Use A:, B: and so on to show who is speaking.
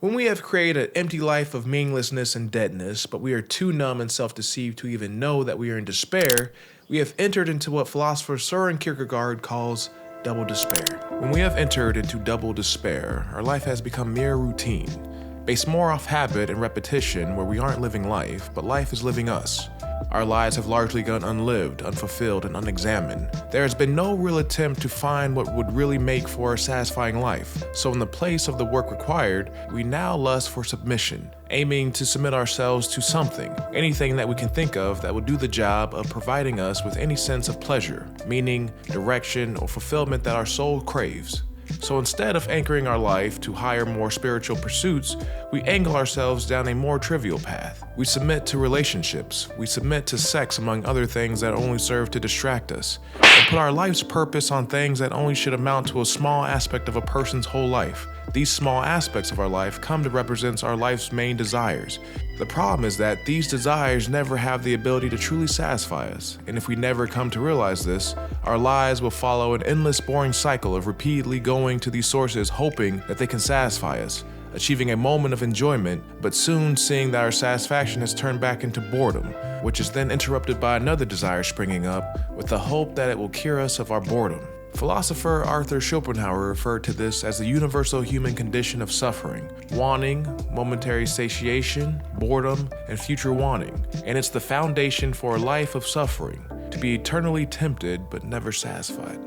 A: When we have created an empty life of meaninglessness and deadness, but we are too numb and self-deceived to even know that we are in despair, we have entered into what philosopher Soren Kirkegaard calls double despair. When we have entered into double despair, our life has become mere routine, based more off habit and repetition, where we aren't living life, but life is living us. Our lives have largely gone unlived, unfulfilled, and unexamined. There has been no real attempt to find what would really make for a satisfying life. So in the place of the work required, we now lust for submission, aiming to submit ourselves to something, anything that we can think of that would do the job of providing us with any sense of pleasure, meaning, direction, or fulfillment that our soul craves. So instead of anchoring our life to higher, more spiritual pursuits, we angle ourselves down a more trivial path. We submit to relationships. We submit to sex, among other things that only serve to distract us, and put our life's purpose on things that only should amount to a small aspect of a person's whole life. These small aspects of our life come to represent our life's main desires. The problem is that these desires never have the ability to truly satisfy us, and if we never come to realize this, our lives will follow an endless boring cycle of repeatedly going to these sources hoping that they can satisfy us, achieving a moment of enjoyment, but soon seeing that our satisfaction has turned back into boredom, which is then interrupted by another desire springing up with the hope that it will cure us of our boredom. Philosopher Arthur Schopenhauer referred to this as the universal human condition of suffering, wanting, momentary satiation, boredom, and future wanting. And it's the foundation for a life of suffering, to be eternally tempted but never satisfied.